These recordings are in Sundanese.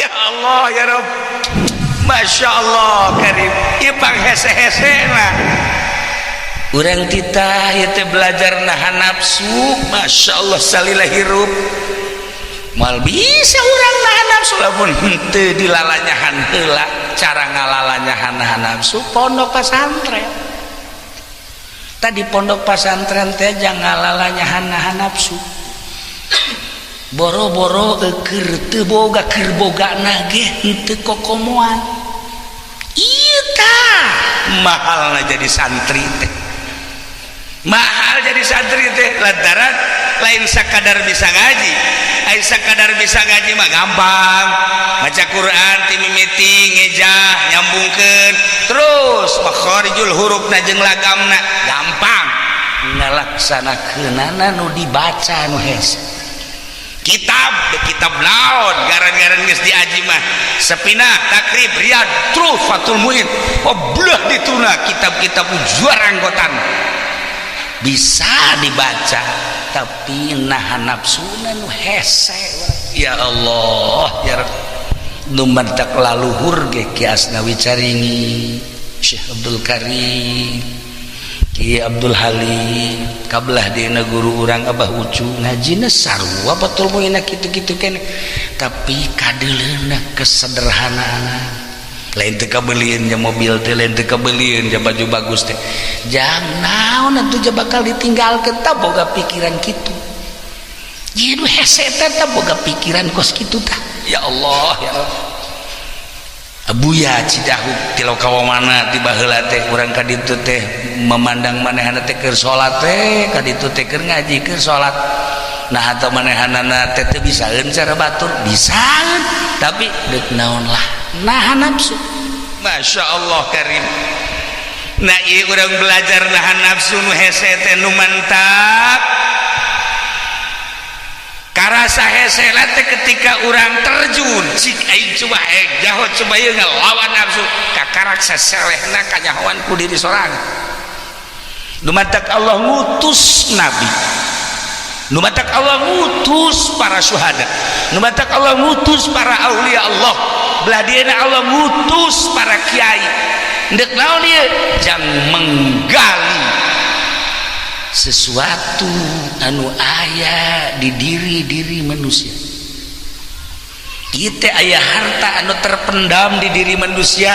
Ya Allah ya Rabb, Masya Allah Karim, ipang hese-hese nah urang titah itu belajar nahan nafsu. Masya Allah salilah hirup mal bisa urang nahan nafsu lamun henteu dilalanyahan heula. Cara ngalalanyahan nahan nafsu pondok pesantren. Tadi pondok pesantren teh jangan ngalalanyahan nahan nafsu. Boro-boro keur teu boga keur bogana ge henteu kokomoan. Ieu tah mahalna jadi santri teh. Mahal jadi santri teh lantaran lain sakadar bisa ngaji. Ai sakadar bisa ngaji mah gampang. Baca Quran ti mimiti ngejah nyambungkeun terus makharijul hurufna jeung lagamna gampang. Ngalaksanakeunana nu dibaca nu hese. Kitab laon garan-garan geus diaji mah Sapinah, Takrib, Riyad, terus Fathul Muin belah dituna kitab-kitab juara anggotan bisa dibaca tapi nahan nafsuna nu hese. Ya Allah ya Rabb, nu mantak laluhur ge Ki Asnawi Caringi, Syekh Abdul Karim, Ki Abdul Halim, kabelah dina guru urang Abah Ucu ngajina sarua Fathul Muin kitu-kitu keneh tapi kadeleuna kesederhanaan. Lain teu kabelieun nya mobil teh, lain teu kabelieun nya baju bagus teh, jang naon atuh ja bakal ditinggalkeun tah boga pikiran kitu. Jieu hese teh tah boga pikiran kos kitu tah. Ya Allah ya Rabb. Abuya Cidahu ti Lokawamana ti baheula teh urang ka ditu teh memandang manehana teh keur salat teh, ka ditu teh keur ngaji keur salat. Nah atau manehanana teh teu bisaeun cara batur, bisaeun tapi deuk naon lah nahan nafsu. Masya Allah Karim. Nah ieu urang belajar nahan nafsu nu hese teh nu mantap. Karasa hese teh ketika urang terjun cik aing coba jahot coba ieu ngalawan nafsu kakarak saselehna kanyahoan ku diri sorangan. Nu mantap Allah ngutus nabi, nu mantap Allah ngutus para syuhada, nu mantap Allah ngutus para aulia Allah, belah dieuna Allah ngutus para kiai. Ndek naon ieu? Jang menggali sesuatu anu aya di diri manusia. Kita aya harta anu terpendam di diri manusia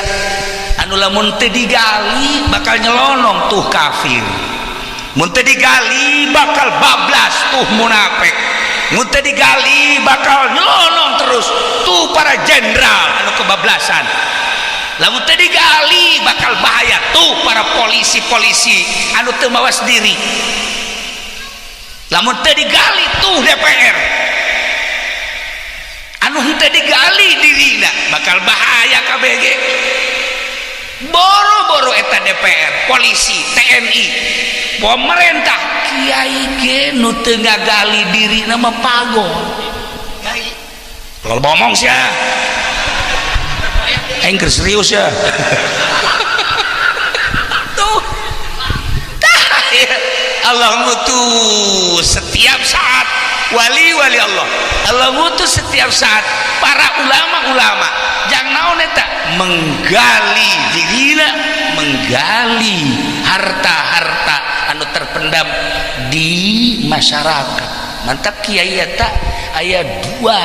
anu lamun teu digali bakal nyelonong tuh kafir, mun teu digali bakal bablas tuh munafik, mun teu digali bakal nyelonong terus tuh para jenderal anu kebablasan, lamun teu digali bakal bahaya tuh para polisi-polisi anu teu mawas diri, lamun teu digali tuh DPR anu henteu digali dirina bakal bahaya kabeh ge. Boro-boro eta DPR, polisi, TNI, pemerintah, kiai ge nu teu ngagali dirina mah pagong. Kalau ngomong sia aing keur serius ya. Tuh Allah ngutus setiap saat wali-wali Allah. Allah ngutus setiap saat para ulama-ulama. Jang naon eta? Menggali dirina, menggali harta-harta anu terpendam di masyarakat. Mantap kiai eta aya dua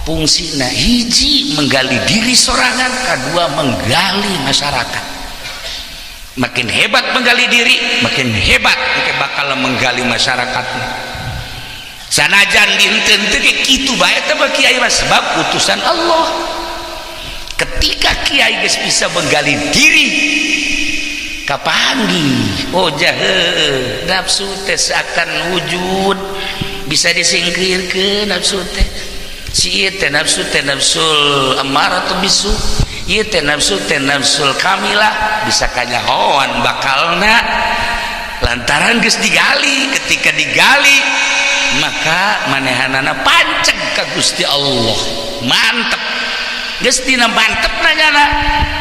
fungsina, hiji menggali diri sorangan, kedua menggali masyarakat. Makin hebat menggali diri, makin hebat engke bakal menggali masyarakatnya. Sanajan dinten teh kitu bae teh kiai mah sebab utusan Allah. Ketika kiai geus bisa menggali diri kapanggih oh jahe nafsu teh seakan wujud bisa disingkirkeun nafsu teh. Si teh nafsu teh nafsul ammaratu bisu, ieu teh nafsul kamilah bisa kanyahoan bakalna lantaran geus digali. Ketika digali maka manehanana panceg ka Gusti Allah. Mantep geus dina mantep nanyana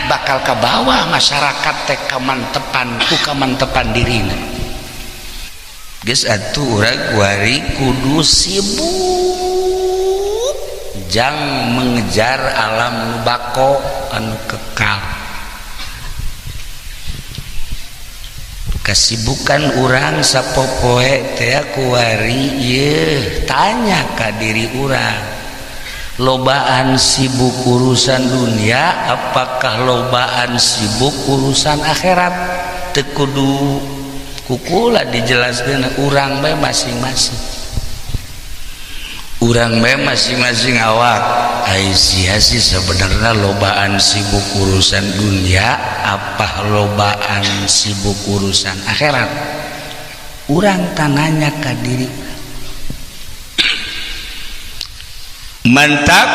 bakal kabawa masyarakat teh kamantepan ku kamantepan dirina. Geus atuh urang kuari kudu sibuk jang mengejar alam nu bako anu kekal. Kasibukan urang sapopoe teh kuari ieu tanya ka diri urang, lobaan sibuk urusan dunia apakah lobaan sibuk urusan akhirat? Teu kudu kukula dijelaskeun urang bae masing-masing. Urang bae masing-masing awak ai sia sih sebenarnya lobaan sibuk urusan dunia apa lobaan sibuk urusan akhirat? Urang tananya ka diri mantap.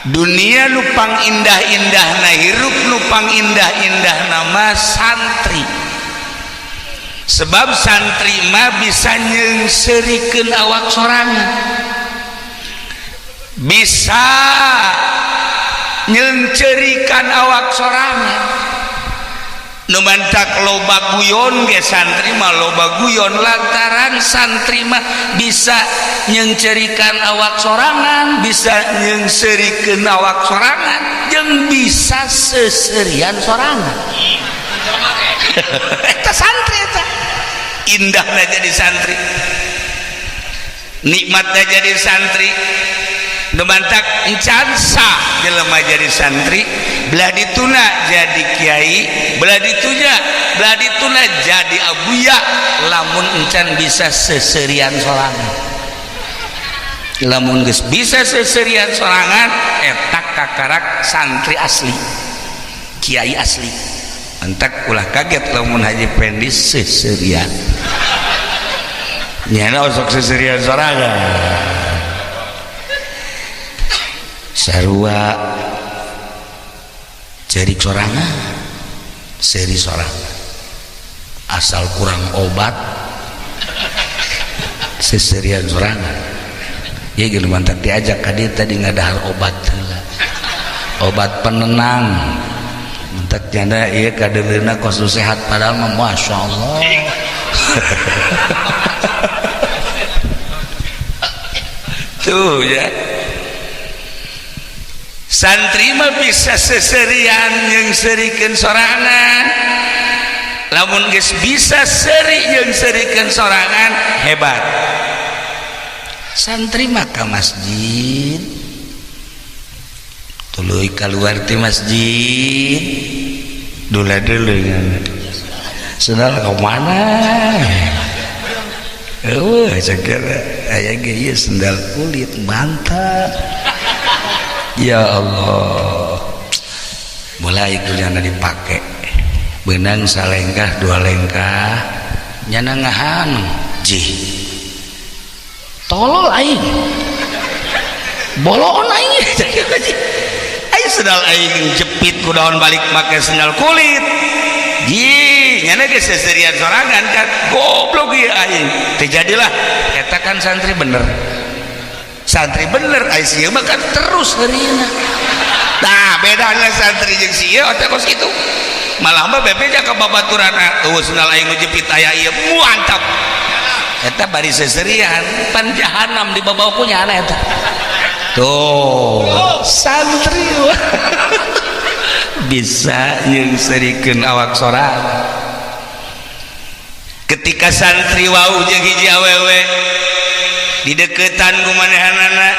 Dunia lupang indah-indah na hirup lupang indah-indah nama santri, sebab santri mah bisa nyeungseurikeun awak sorangan, bisa nyeungceurikan awak sorangan. Nu mantak loba guyon ge santri mah loba guyon lantaran santri mah bisa nyeungceurikan awak sorangan, bisa nyeungseurikeun awak sorangan, jeung bisa seserian sorangan. Eta santri eta. Indahna jadi santri, nikmatna jadi santri. Nu mantak encan sah jelema jadi santri, belah dituna jadi kiai, belah dituna jadi abuya lamun encan bisa seserian sorangan. Lamun geus bisa seserian sorangan eta kakarak santri asli, kiai asli. Entak ulah kaget lamun Haji Pendi seserian. Nyana osok seserian sorangan. Sarua cerik sorangan, seri sorangan. Asal kurang obat seserian sorangan. Ya gitu mantap diajak ka dieu tadi ngadahar obat heula. Obat penenang. Mantap janda ieu kadeulina kos sehat padahal mah masyaallah. Tuh ya. Santri mah bisa seserian nyeungseurikeun sorangan. Lamun geus bisa seri nyeungseurikeun sorangan hebat. Santri mah ka masjid, tuluy keluar ti masjid, dula-dula sendal ka mana? Segera aya ge ieu sendal kulit mantap. Ya Allah, mulai kuliahna dipake benang salengkah dua lengkah nyana ngahan jih tolol aing bolon aing aing sendal aing jepit ku daun balik make sendal kulit jih nyana ge seserian sorangan kan goblok ieu aing teh jadilah eta kan santri bener. Santri bener ai sieu mah kan terus harina. Nah bedana santri jeung sieu eta kos kitu malah mah bebeja ka babaturanna tuh sendal aing nu jepit aya ieu mantap eta bari seserian pan jahanam di babauku nyana eta tuh santri bisa nyeungseurikeun awak sorangan. Ketika santri wau jeung hiji awewe di deketan kumanehanana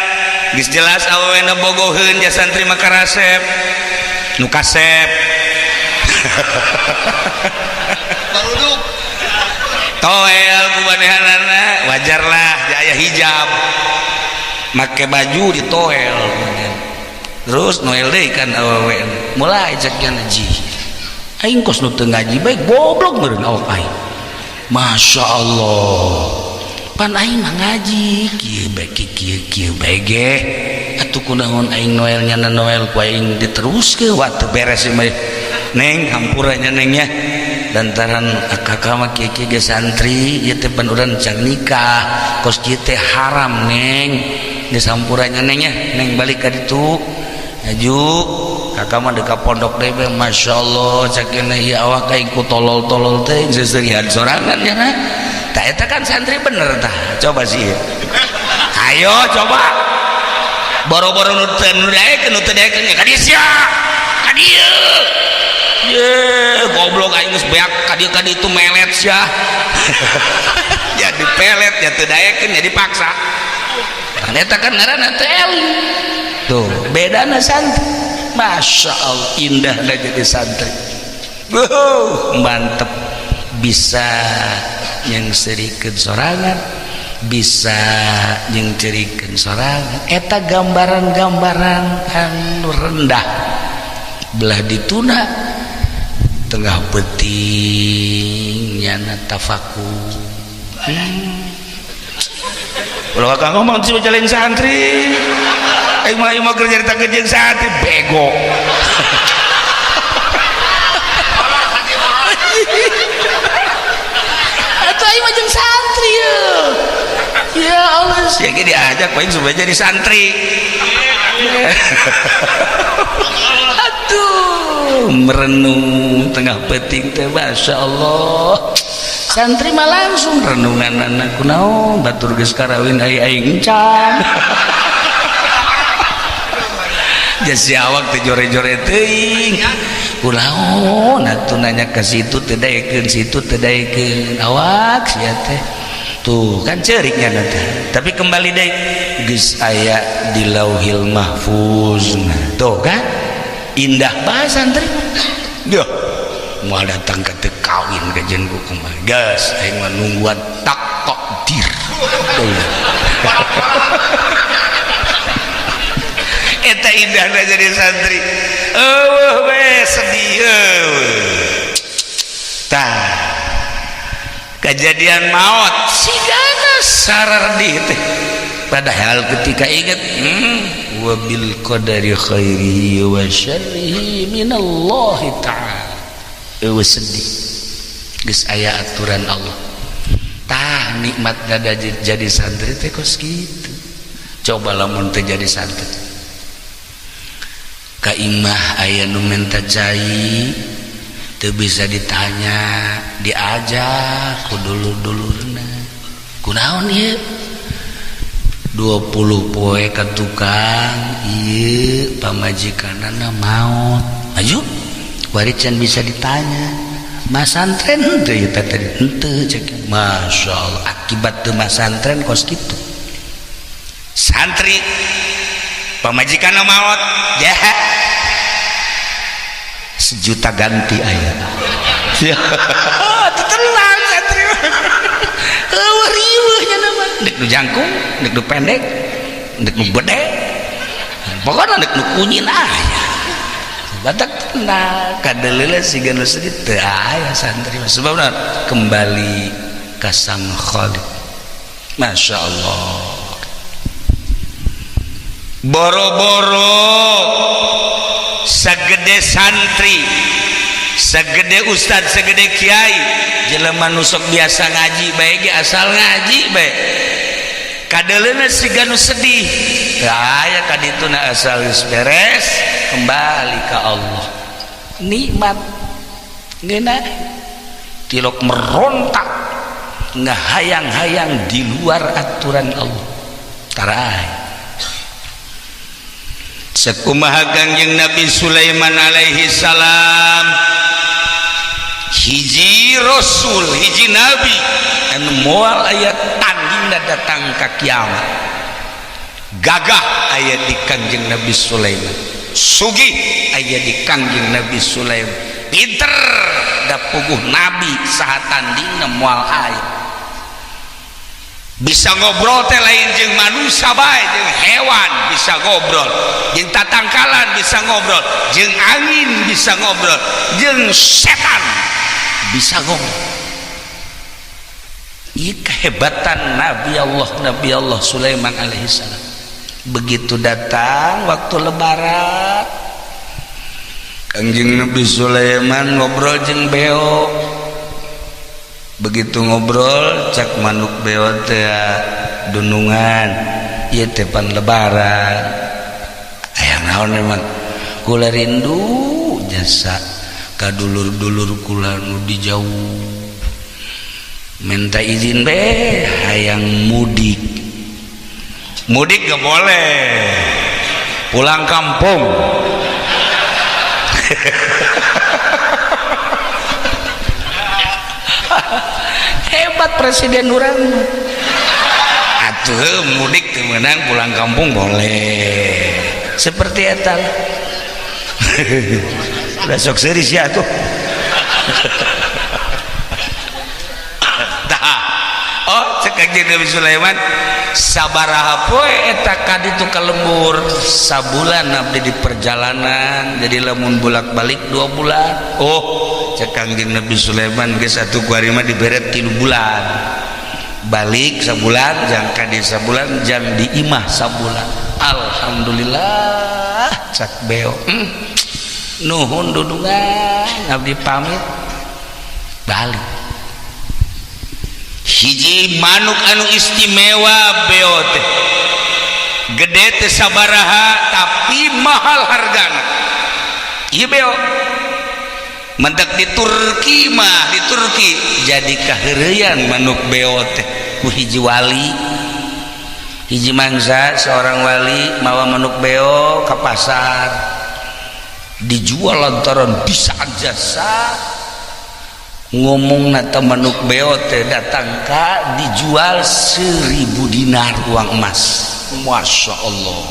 geus jelas awewena bogoheun ja santri mah karasep nu kasep baruduk toel kumanehanana wajarlah ja aya hijab make baju di toel terus noel deui kan awewe mulai cek ngaji aing kos nu teu ngaji bae goblok meureun awak aing masya Allah pan aing mah ngaji kieu bae ge atuh kunaon aing noel nyana noel ku aing diteruskeun waktu beres mah neng hampuranya neng ya lantaran kakak mah kieu ge santri ieu teh pan urang can nikah kos kieu teh haram neng geus hampuranya neng ya neng balik ka ditu aju kakak mah deuk ka pondok deui bae masyaallah cakena ieu awak aing ku tolol-tolol teh seserian sorangan ya nah. Tah eta kan santri bener tah. Coba sih. Ayo coba. boro-boro nu daekeun nya ka dieu sia ka dieu ye goblok aing geus beak ka dieu itu melet sia jadi pelet ya teu daekeun ya dipaksa kan eta kan ngaranna teu eling tuh bedana santri masya Allah indah dah jadi santri mantep bisa nyengserikeun sorangan bisa nyengcerikeun sorangan eta gambaran-gambaran anu rendah belah dituna tengah peuting nyana tafakur ulah kakak ngomong sih jalan santri aing mah kerja di tangga jeung santri bego atuh aing mah jeung santri ya Allah sia ge diajak aing supaya jadi santri aduh merenung tengah peuting teh masya Allah santri mah langsung renungan anak kunaon batur geus karawin aing can jasi awak teh jore-jore teuing kunaon atuh nanya ka situ teu daekeun situ teu daekeun awak sia teh tuh kan ceuriknya teh tapi kembali deui geus aya di Lauhil Mahfuz tuh kan indah bae santri dah mau datang ke teu kawin ka jeung ku kumaha gas aing mah nungguan takdir eta indahna jadi santri eueuh we sedih eueuh tah kejadian maut sigana sarardih teh padahal ketika inget wa bil qadari khairihi wa syarrihi minallahi ta'ala eueuh sedih geus aya aturan Allah tah nikmat dada jadi santri teh kos kitu coba lamun teh jadi santri ka imah aya nu menta cai teu bisa ditanya diajak ku dulur-dulurna kunaon ieu 20 poe ka tukang ieu pamajikanana maot maju bari can bisa ditanya mas santren henteu ieu tadi henteu cek masya Allah akibat teu mas santren kos kitu santri pamajikanna maot jahat 1 juta ganti aya tenang santri eueuh riweuhnya nama dek nu jangkung dek nu pendek dek nu bede pokona dek nu kunyit aya batak tenang kadeleula siga nu sedih teu aya santri sebabna kembali ka Sang Khaliq masya Allah boro-boro sagede santri sagede ustad sagede kiai jelema nu sok biasa ngaji bae ge asal ngaji bae kadeleuna siga nu sedih teu aya ka dituna asal geus beres kembali ka Allah nikmat ngeuna tilok merontak ngahayang-hayang di luar aturan Allah tarai sakumaha Kangjeng Nabi Sulaiman alaihi salam hiji rasul hiji nabi anu moal aya tandina datang ka kiamat gagah aya di Kangjeng Nabi Sulaiman sugih aya di Kangjeng Nabi Sulaiman pinter da puguh nabi saha tandingna moal aya bisa ngobrol teh lain jeung manusia bae jeung hewan bisa ngobrol jeung tatangkalan bisa ngobrol jeung angin bisa ngobrol jeung setan bisa ngobrol ieu kehebatan Nabi Allah Sulaiman alaihi salam begitu datang waktu lebaran Kangjeng Nabi Sulaiman ngobrol jeung beo begitu ngobrol cak manuk beo teh dunungan ieu teh pan lebaran aya naon emang kula rindu jasa ka dulur-dulur kula nu di jauh minta izin be hayang mudik gak boleh pulang kampung. Hebat presiden urang. Atuh mudik teu meunang pulang kampung boleh. Seperti eta. Udah sok serius ya tuh. Oh cek Kanjeng Nabi Sulaiman sabaraha poe eta kaditu ka lembur sabulan abdi di perjalanan jadi lamun bolak-balik 2 bulan. Oh cek Kanjeng Nabi Sulaiman geus atuh kuari mah dibere 3 bulan balik sabulan jang kadi sabulan jang di imah sabulan. Alhamdulillah cak beo nuhun dudungan abdi pamit balik. Hiji manuk anu istimewa beo teh gede teh sabaraha tapi mahal hargana. Ieu beo mentek di Turki mah di Turki jadi kaheureuyan manuk beo teh ku hiji wali. Hiji mangsa seorang wali mawa manuk beo ke pasar dijual lantaran bisa jasa ngomong nata manuk beo teh datang ka dijual 1000 dinar uang emas. Masya Allah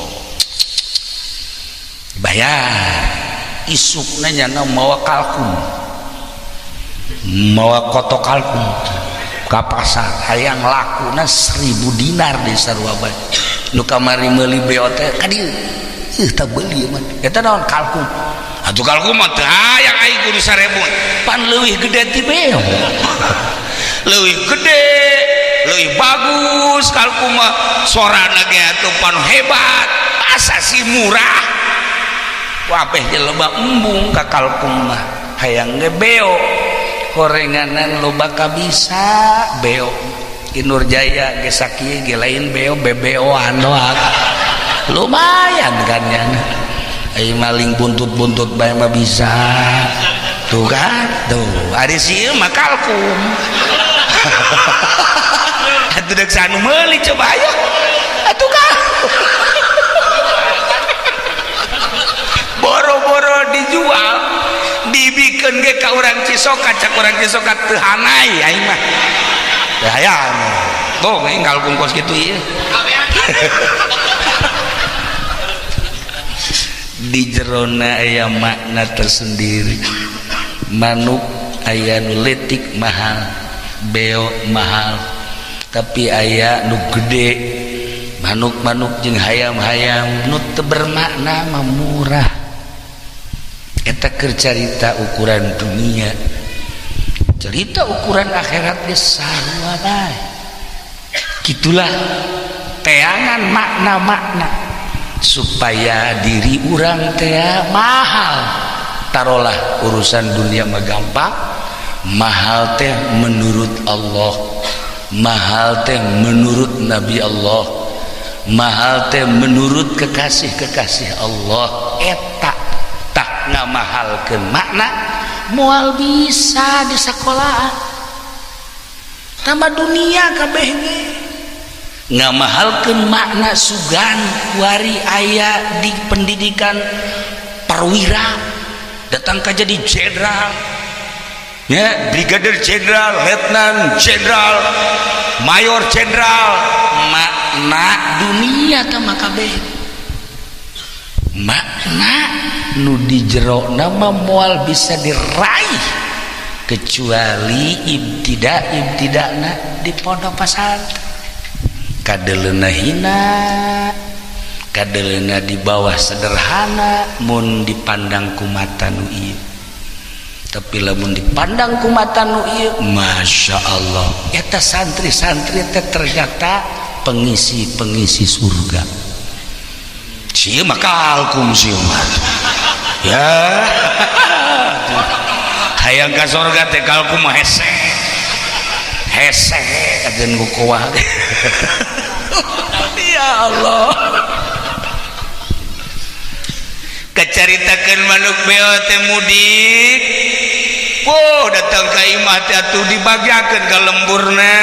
bayar isukna nyana mawa kalkun mawa kotok kalkun ka pasar hayang lakuna 1000 dinar di sarua bae nu kamari meuli beo teh ka dieu tah beuli mah eta naon kalkun. Atuh kalkun mah teu hayang aing kudu 1000 pan leuwih gede ti beo. Leuwih gede leuwih bagus kalkun mah sorana ge atuh pan hebat asa si murah. Wabeh jelema embung ka kalkun mah hayang ge beo gorenganan loba kabisa beo. Inur Jaya ge sakieu ge lain beo bebeoan doang lumayan kan nya. Ai maling buntut-buntut bae mah bisa. Tuh kan? Tuh, ari sieu mah kalkun. Atuh deuk sanu meuli coba aya. Atuh kan. Boro-boro dijual, dibikeun ge ka urang Cisokat, cak urang Cisokat teu hanai aing mah. Teu hayang. Bong aing kalkun kos kitu ieu. Di jerona aya makna tersendiri. Manuk aya nu leutik mahal, beo mahal, tapi aya nu gede manuk-manuk jeung hayam-hayam nu teu bermakna mah murah. Eta keur carita ukuran dunia, cerita ukuran akhirat ge sarua bae. Kitulah teangan makna-makna supaya diri urang teh mahal. Tarolah urusan dunia mah gampang, mahal teh menurut Allah, mahal teh menurut Nabi Allah, mahal teh menurut kekasih-kekasih Allah. Eta tak ngamahalkeun makna moal bisa di sekolah tambah dunia kabeh ge. Ngamahalkeun makna sugan kuari aya di pendidikan perwira datang ka jadi jenderal ya, brigadir jenderal, letnan jenderal, mayor jenderal. Makna dunia teh mah kabeh makna nu di jero nama moal bisa diraih kecuali ibtida'na di pondok pesantren. Kadeleuna hina, kadeleuna di bawah sederhana mun dipandang ku mata nu ieu. Tapi lamun dipandang ku mata nu ieu, masya Allah, eta santri-santri teh ternyata pengisi-pengisi surga. Sieu mah kalkun sieu mah. Ya. Hayang ka surga teh kalkun mah hese. Hese ajeun ku kuah. Ya Allah, kecaritakeun manuk beo teh mudik. Oh datang ka imah teh atuh dibagiakeun ka lemburna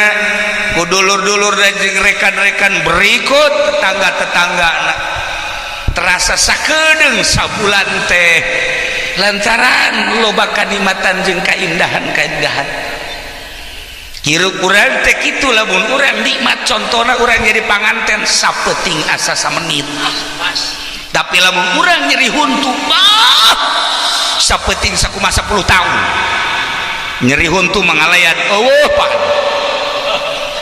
ku dulur-dulur dan rekan-rekan berikut tetangga-tetanggana. terasa sakedeung sabulan teh lantaran loba kanikmatan jeung kaindahan kieu urang teh kitu lamun urang nikmat contohna urang jadi panganten sapeuting asa samenit tapi lamun urang nyeri huntu sapeuting sakumaha 10 tahun nyeri huntu mangalayan eueuh Pak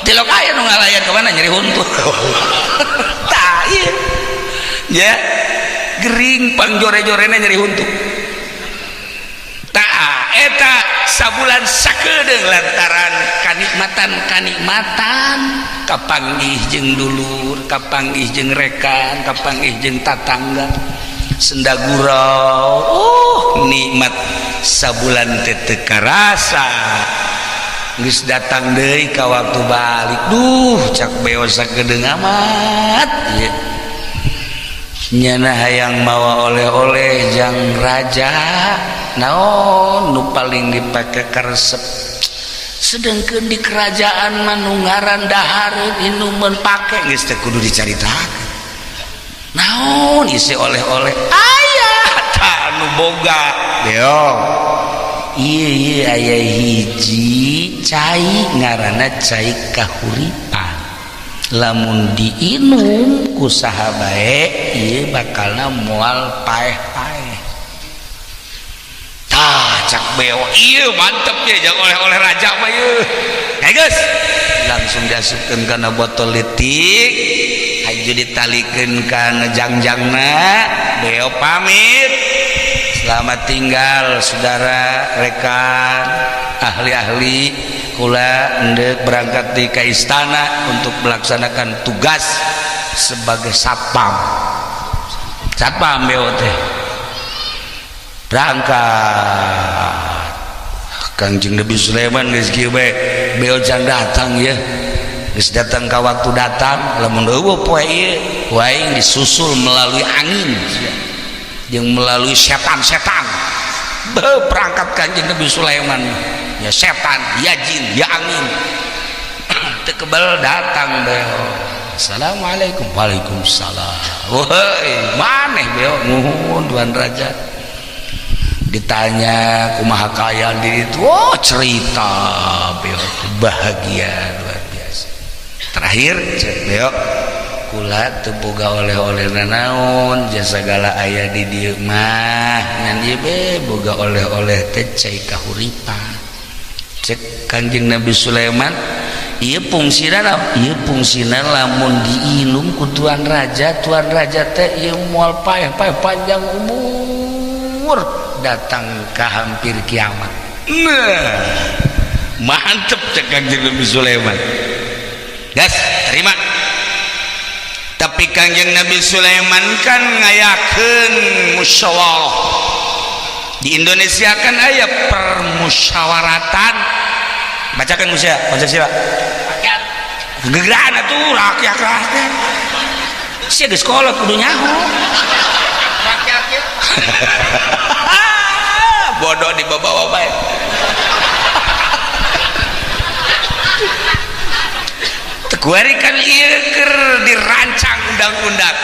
dilok aya nu ngalayan ke mana nyeri huntu tah ieu ya gering pangjore-jorena nyeri huntu tah eta sabulan sakedeung lantaran kanikmatan kapanggih jeung dulur kapanggih jeung rekan kapanggih jeung tatangga senda gurau nikmat sabulan teh teu karasa geus datang deui ka waktu balik duh cak beo sakedeung amat ieu nyana hayang mawa oleh-oleh jang raja naon nu paling dipake karesep sedengkeun di kerajaan mah nu ngaran dahareun inumeun pake geus teh kudu dicaritakeun naon isi oleh-oleh aya tah nu boga beong ieu aya hiji cai ngaranna cai kahuripan lamun diinum ku saha bae ieu bakalna moal paeh-paeh tah cak beo ieu mantep ye jeung oleh-oleh raja mah ieu geus langsung diasupkeun kana botol leutik aju ditalikeun kana jangjangna beo pamit selamat tinggal saudara rekan ahli-ahli kula hendak berangkat ke istana untuk melaksanakan tugas sebagai satpam beo teh berangkat Kangjeng Nabi Sulaiman geus kieu bae beo jang datang ya geus datang ka waktu datang lamun eueuh poe ieu waing disusul melalui angin jeung melalui setan-setan berangkat Kangjeng Nabi Sulaiman ya setan ya jin ya angin teu kebal datang beo assalamualaikum waalaikumsalam woi maneh beo nuhun tuan raja ditanya kumaha kaayaan di itu oh cerita beo bahagia luar biasa terakhir cek beo kula teu boga oleh-oleh naon jasa segala aya di dieu mah ngan ieu be boga oleh-oleh teh cai kahuripan cek Kangjeng Nabi Sulaiman ieu fungsina lamun diinum ku tuan raja teh ieu moal paeh-paeh panjang umur datang ka hampir kiamat nah mantep cek Kangjeng Nabi Sulaiman gas terima tapi Kangjeng Nabi Sulaiman kan ngayakeun musyawarah di Indonesia kan aya permusyawaratan bacakan musya Pancasila rakyat gegeraan atuh rakyat teh sia geus kolot kudu nyaho rakyat ge bodoh di bawah bae teguarikan ieu keur dirancang undang-undang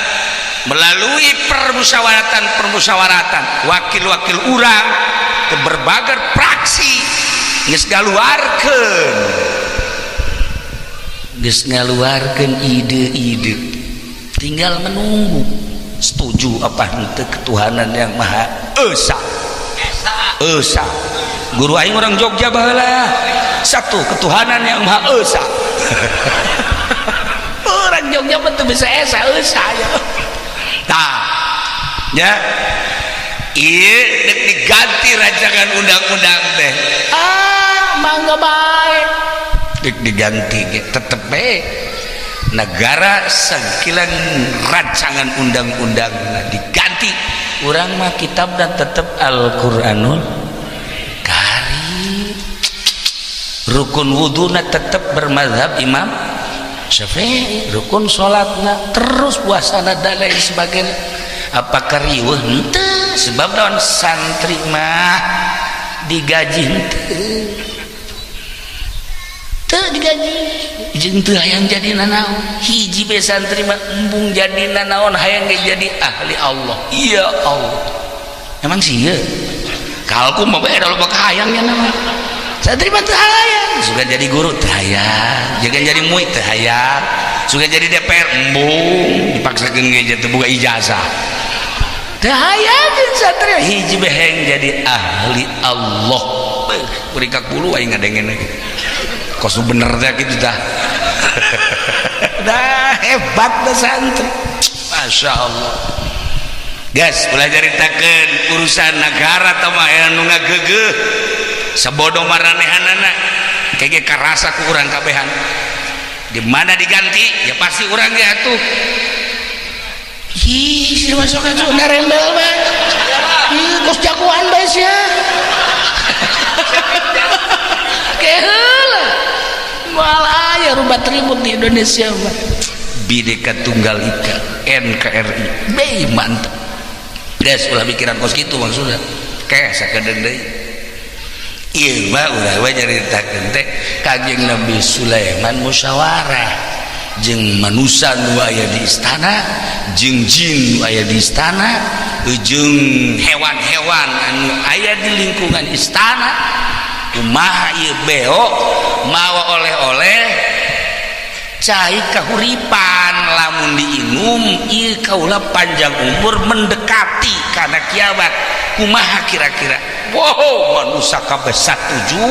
melalui permusyawaratan wakil-wakil urang ke berbagai praksi geus ngaluarkeun ide-ide tinggal menunggu setuju apa henteu ketuhanan yang maha esa guru aing orang Jogja baheula satu ketuhanan yang maha esa orang Jogja betul bisa esa ya nah ya ieu dek diganti rancangan undang-undang teh mangga bae dek diganti tetep bae negara sakilan rancangan undang-undang diganti urang mah kitab dan tetep Al-Qur'anul Karim rukun wuduna tetep bermazhab Imam Syafi'i rukun salatna terus puasana dan lain sebagainya apakah riweuh henteu sebab daun santri mah digaji henteu teu digaji jeung teu hayang jadi nanaon hiji be santri mah embung jadi nanaon hayang jadi ahli Allah. Iya Allah emang sih ya kalku mah bae loba hayangnya nama santri mah teu hayang suka jadi guru teu hayang juga jadi murid teu hayang suka jadi DPR embung dipaksakeun ge teu boga ijazah teu hayang santri hiji be hayang jadi ahli Allah. Beuh ka kulu aing ngadengen kos bener teh kitu tah. Dah hebat dah santri. Masya Allah. Gas ulah caritakeun urusan negara teh mah anu ngageugeuh. Sabodo maranehanana kege karasa ku urang kabehan. Di mana diganti ya pasti urang ge atuh. Ih, si masuk ka Sunda rembel bae. Ih, kos jagoan bae sia. Keheula. Malah ya rubat ribut di Indonesia mah. Bhinneka Tunggal Ika NKRI bae mantap. Des ulah pikiran kos kitu maksudna. Kae sakedeung deui. Ieu mah ulah we nyaritakeun teh Kanjeng Nabi Sulaiman musyawarah jeung manusia nu aya di istana jeung jin nu aya di istana jeung hewan-hewan anu aya di lingkungan istana kumaha ieu beo mawa oleh-oleh cai kahuripan lamun diinum ieu kaula panjang umur mendekati kana kiamat kumaha kira-kira. Wow manusia kabeh satuju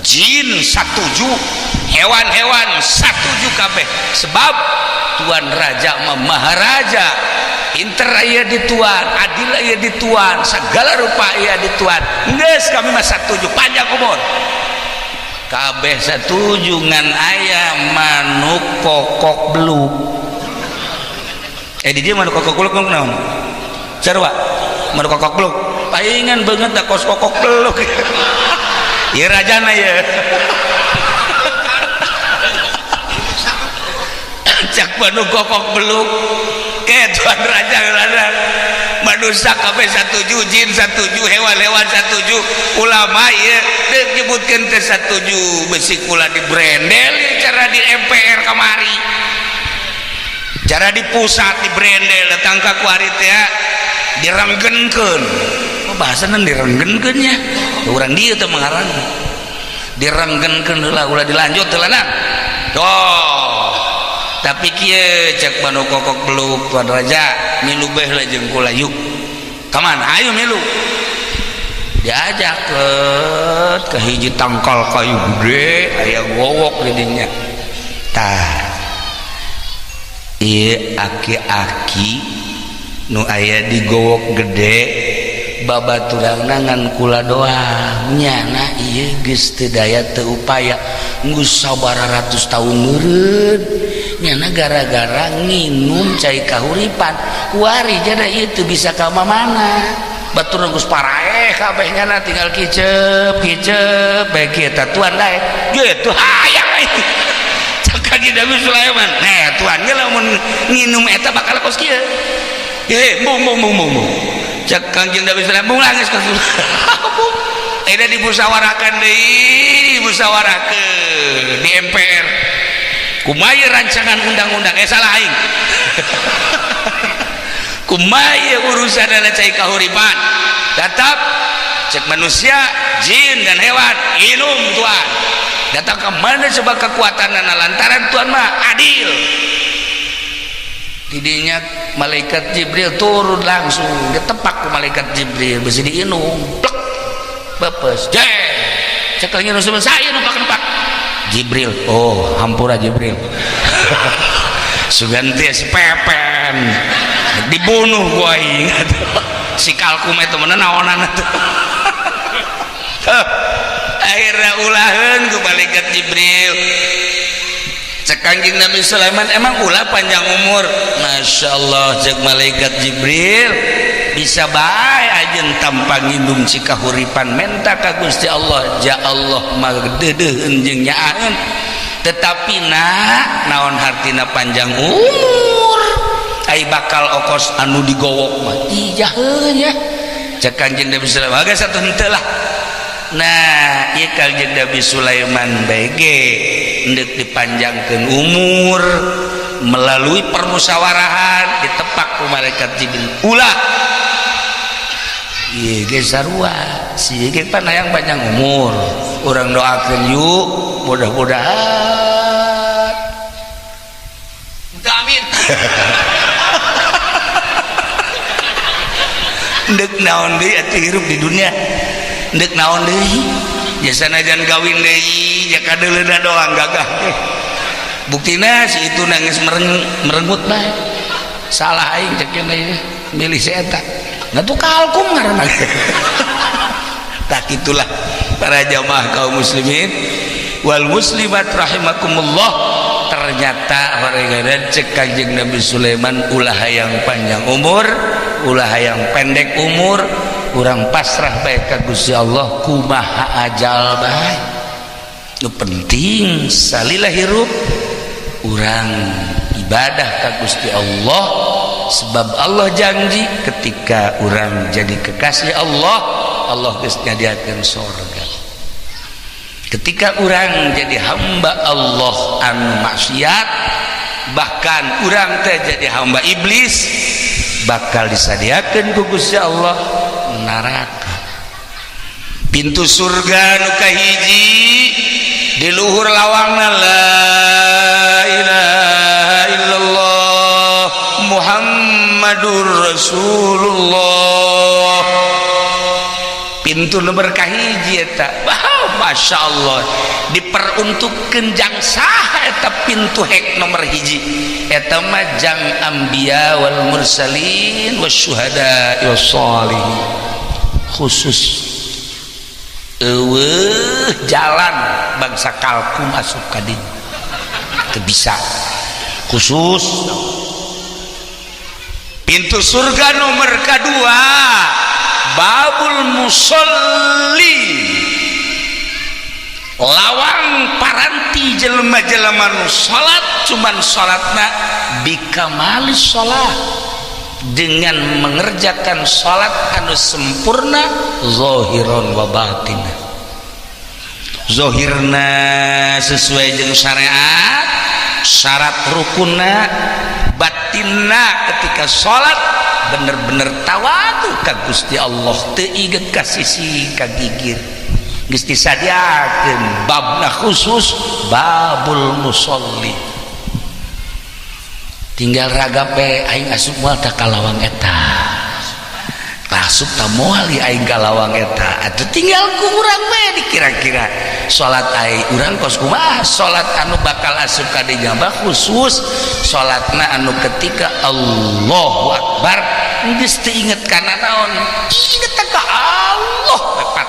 jin satuju hewan-hewan satuju kabeh sebab Tuan Raja Maharaja inter aya di Tuan adil aya di Tuan segala rupa aya di Tuan geus kami mah satuju panjang umur kabeh satuju ngan aya manuk kokok beluk di dia manuk kokok beluk naon sarua manuk kokok beluk paingan banget da kos kokok beluk ieu rajana ya cak manuk kokok beluk ke Tuan Raja ladang manusia kabeh satuju jin satuju hewan-hewan satuju ulama ieu disebutkeun teh satuju besi kula di brendel cara di MPR kamari cara di pusat di brendel datang ka kuari teh direnggenkeun bahasana direnggenkeun nya urang dieu teh mengaran direnggenkeun heula ulah dilanjut heula na toh tapi kieu cek manuk kokok beluk Tuan Raja milu beh heula jeung kula yuk kamana ayo milu diajak ke hiji tangkal kayu gede aya gowok di dinya tah ieu aki-aki nu aya di gowok gede babaturanna ngan kula doang nyana ieu geus teu daya teu upaya geus sabaratus taun meureun nyana gara-gara nginum cai kahuripan kuari jada ieu teu bisa ka mana batur geus paraeh kabeh nyana tinggal kicep bae kieu tah Tuan dae gitu hayang cak Kanjeng Nabi Sulaiman nah Tuan ge lamun nginum eta bakal kos kieu bung cek Kanjeng Nabi Sulaiman bung nangis ka eta dimusyawarahkan deui dimusyawarahkeun di MPR kumaha rancangan undang-undang salah aing kumaha urusanna cai kahuripan tetap cek manusia jin dan hewan inum Tuan datang ke mana sebab kekuatanna lantaran Tuan mah adil didinya malaikat Jibril turun langsung ditepak ke malaikat Jibril besi diinum plek bepes cek lagi nusuman saya numpak Jibril oh hampura Jibril suganti si pepen dibunuh gua ingat si kalkum itu menenaonan itu akhirnya ulahan ke malaikat Jibril cek Kanjeng Nabi Sulaiman emang ulah panjang umur Masya Allah cek malaikat Jibril bisa bae ajeun tanpa ngindum si kahuripan menta ka Gusti Allah ja Allah magdeudeun jeung nyaaeun tetapi naon hartina panjang umur ai bakal okos anu digowok mah ijah heuh nya cek Kanjeng Nabi Sulaiman geus atuh henteu lah Nah ieu Kangjeng Nabi Sulaiman bege hendak dipanjangkeun umur melalui permusawarahan ditepak ku malaikat Jibril ulah ieu ge sarua si ge pan hayang panjang umur urang doakeun yuk mudah-mudahan amin ndek naon deui atuh hirup di dunia ndek naon deui jasana jan gawin deui nya kadeuleuna doang gagah buktina si itu nangis merengut bae salah aing cek kene milih si eta ngatu kalkum ngaranna tak itulah para jamaah kaum muslimin wal muslimat rahimakumullah ternyata horegaran cek Kangjeng Nabi Sulaiman ulah hayang panjang umur ulah hayang pendek umur urang pasrah bae ka Gusti Allah kumaha ajal bae nu penting salila hirup urang ibadah ka Gusti Allah sebab Allah janji ketika urang jadi kekasih Allah Allah geus nyadiakeun surga ketika urang jadi hamba Allah anu maksiat bahkan urang teh jadi hamba iblis bakal disadiakeun ku Gusti Allah neraka pintu surga nu kahiji di luhur lawangna la ilaha illallah Muhammadur Rasulullah pintu nomor kahiji eta Masya Allah diperuntukkeun jang saha eta pintu hek nomor hiji eta mah jang anbiya wal mursalin wasyuhada wassalihin khusus eueuh jalan bangsa kalku masuk ka dinya teu bisa khusus pintu surga nomor kedua babul musolli lawang paranti jelema-jelema nu salat cuman salatna bikamalis salat dengan mengerjakan salat anu sempurna zahiran wa batinna zahirna sesuai jeung syariat syarat rukunna batinna ketika salat bener-bener tawadu ka Gusti Allah teu inget ka sisi ka gigir geus disadiakeun babna khusus babul musolli tinggal ragape aing asup moal ka kalawang eta asup ka moal aing ka lawang eta atuh tinggal ku urang we dikira-kira salat aing urang kos kumaha salat anu bakal asup ka dinya khusus salatna anu ketika Allahu Akbar geus teu inget kana naon inget ka Allah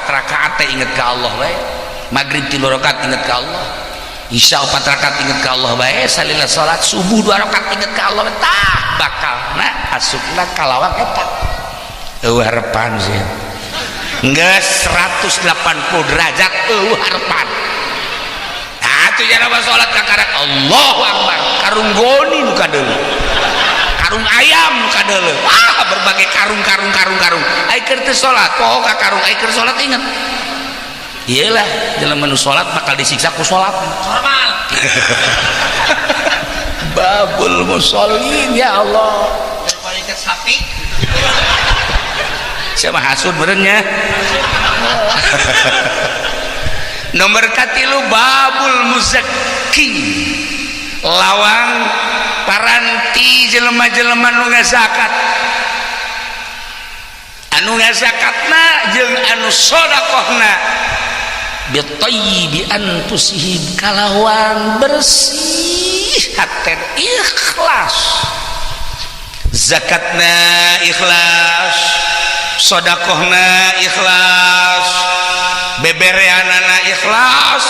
4 rakaat teh inget ka Allah bae magrib 3 rakaat inget ka Allah isya 4 rakaat inget ka Allah bae salila salat subuh 2 rakaat inget ka Allah tah bakalna asupna ka lawang eta eueuh harepan sih geus 180 derajat eueuh harepan atuh jangan salat ka karek Allahu Akbar karung goni nu kadeuleu karung ayam nu kadeuleu berbagai karung ai keur teu salat poho ka karung ai keur salat inget iyalah jelema nu salat bakal disiksa ku salat normal babul musallin ya Allah daripada sapi siapa hasud benernya nomor katilu babul muzakki lawang paranti jelema-jelema nu ngazakat anu ngazakatna jeung anu sedekahna bitayyibi anfusihim kalawang bersih hati ikhlas zakatna ikhlas sedekahna ikhlas bebereanana ikhlas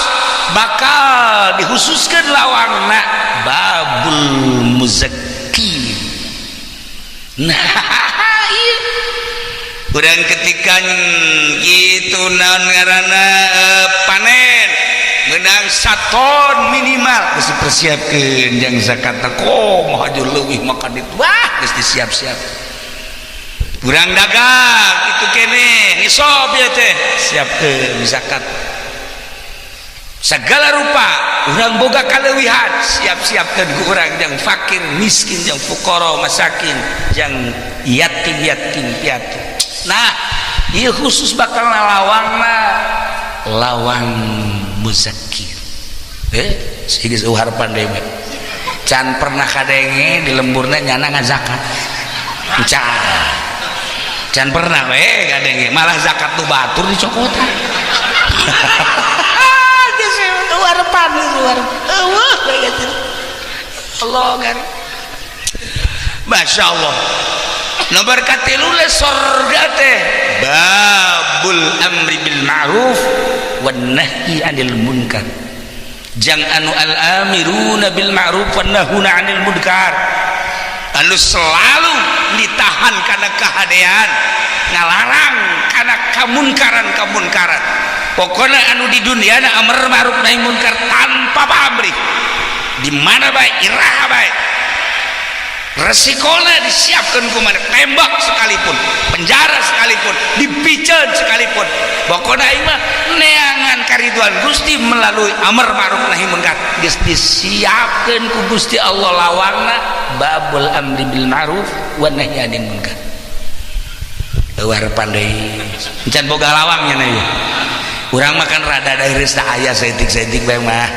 bakal dikhususkeun lawangna babul muzakki nah urang ketika gitu naon ngaranna panen menang 1 ton minimal geus dipersiapkeun jeung zakatna komo haju leuwih makan itu wah geus disiap-siap kurang dagang itu kene nisab ya teh siapkeun zakat segala rupa urang boga kaleuwihan siap-siapkeun ku urang yang fakir miskin yang fuqara masakin yang yatim piatu. Nah ieu khusus bakal lawangna lawang muzakir sigis uhar pandai can pernah kadenge di lemburna nyana ngazakat can pernah kadenge malah zakat nu batur dicokotan luar pan luar Allah kan Masya Allah nomor katilu le sorga teh babul amri bil ma'ruf wan nahyi 'anil munkar jang anu al amiruna bil ma'ruf wan nahuna 'anil munkar anu selalu ditahan kana kahadean ngalarang kana kamunkaran pokoknya anu di dunia na amar ma'ruf nahi munkar tanpa pamrih di mana baik iraha baik resikonya disiapkan kumaha tembak sekalipun penjara sekalipun dipiceun sekalipun pokoknya imah neangan kariduan Gusti melalui amar ma'ruf nahi munkar geus disiapkeun ku Gusti Allah lawangna babul amri bil ma'ruf wan nahyi 'anil munkar luar pandai encan boga lawangnya na ieu urang makan rada dari resta aya setik bae mah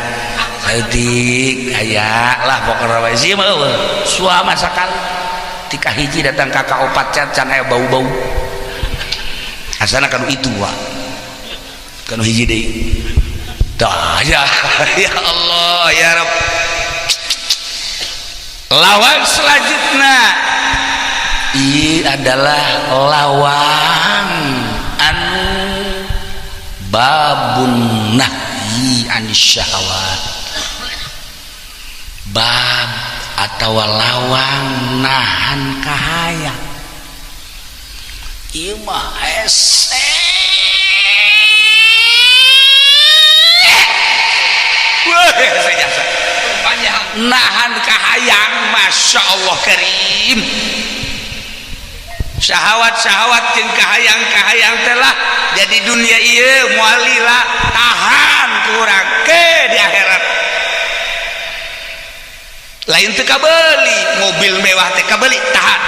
setik aya lah pokokna bae sieun mah suama sakali tika hiji datang kakak opat can aya bau-bau asana kanu itu wa kanu hiji deui tah ya ya Allah ya Rabb lawang selanjutnya ini adalah lawang anu babun nahyi anis syahwat bab atau lawang nahan kahaya ieu mah nahan kahayang Masya Allah karim syahwat-syahwat jeung kahayang-kahayang telah jadi dunia ieu moal lila tahan kurang ke di akhirat lain teu kabeuli mobil mewah teh kabeuli tahan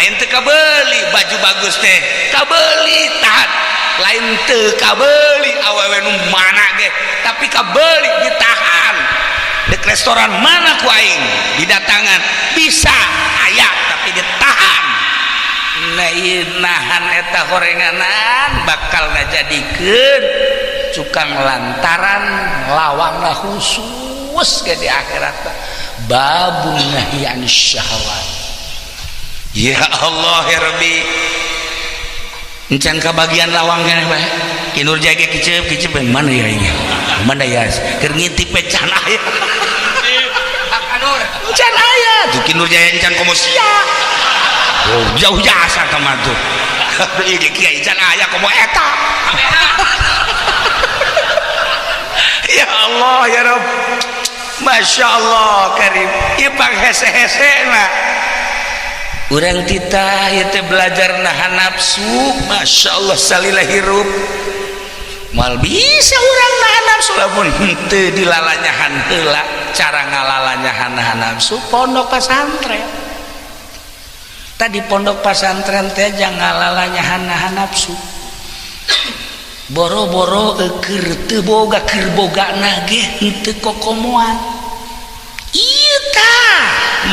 lain teu kabeuli baju bagus teh kabeuli tahan lain teu kabeuli awewe nu mana ge tapi kabeuli ditahan dek restoran mana ku aing didatangan bisa aya tapi ditahan nahan eta horenganan bakal ngajadikeun cukang lantaran lawangna khusus ke di akhirat babun nahyi anis syahwat ya Allah ya Rabbi encan kabagian lawang keneh bae kinur jage kiceup mana ya ini mana ya keur ngintip can aya can aya tuh kinur jaya encan komo sia oh jauh jasa teman tuh ini kiai can aya komo eta ya Allah ya Rabb Masya Allah karim ieu panghese-hese na urang titah ieu teh belajar nahan nafsu Masya Allah salila hirup mal bisa urang nahan nafsu lamun henteu dilalanyahan heula cara ngalalanyahan nahan nafsu pondok pesantren tadi pondok pesantren teh jangan ngalalanyahan nahan nafsu boro-boro keur teu boga keur bogana ge henteu kokomoan ieu tah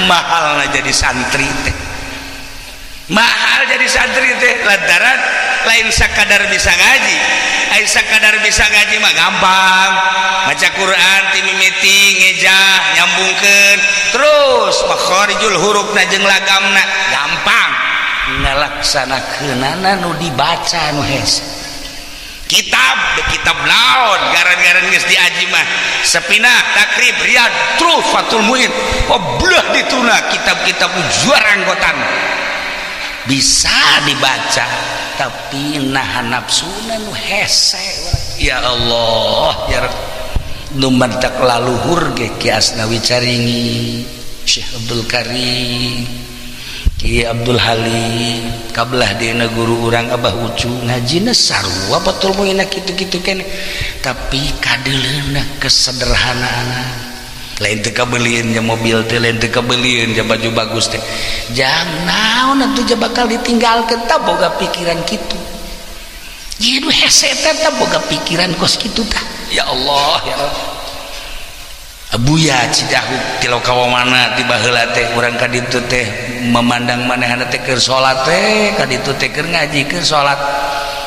mahalna jadi santri teh mahal jadi santri teh lantaran lain sakadar bisa ngaji ai sakadar bisa ngaji mah gampang maca Quran ti mimiti ngejah nyambungkeun terus makharijul hurufna jeung lagamna gampang ngalaksanakeunana nu dibaca nu hese kitab laon garan-garan geus diaji mah Sepinah Takrib Riyad terus Fathul Muin oblah dituna kitab-kitab juara anggotan bisa dibaca tapi nahan nafsuna nu hese ya Allah ya nu mantak laluhur ge Ki Asnawi Caringi Syekh Abdul Karim Ki Abdul Halim kabelah dina guru urang Abah Ucu ngajina sarua batul moina kitu-kitu kene tapi kadeleuna kesederhanaan lain teu kabeulian nya mobil teh lain teu kabeulian nya baju bagus teh jang naon atuh ja bakal ditinggalkeun tah boga pikiran kitu jieu hese teh boga pikiran kos kitu tah ya Allah ya Rabb Abuya Cidahu tilau kawamana di baheula teh urang ka ditu teh memandang manehana teh keur salat teh ka ditu teh keur ngaji keur salat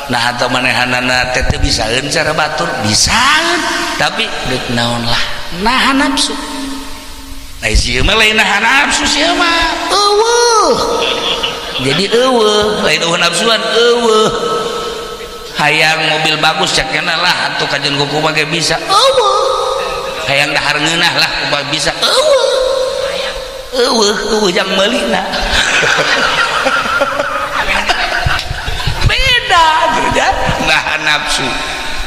nah atau manehanana teh teu bisaeun cara batur bisaeun tapi deuk naon lah nahan nafsu ai sieu mah lain nahan nafsu sieu mah eueuh jadi eueuh lain eueuh nafsuan eueuh hayang mobil bagus cakena lah atuh kajen kuku mah ge bisa eueuh hayang dahar ngeunah lah kumaha bisa eueuh jang meulina beda gitu nah nafsu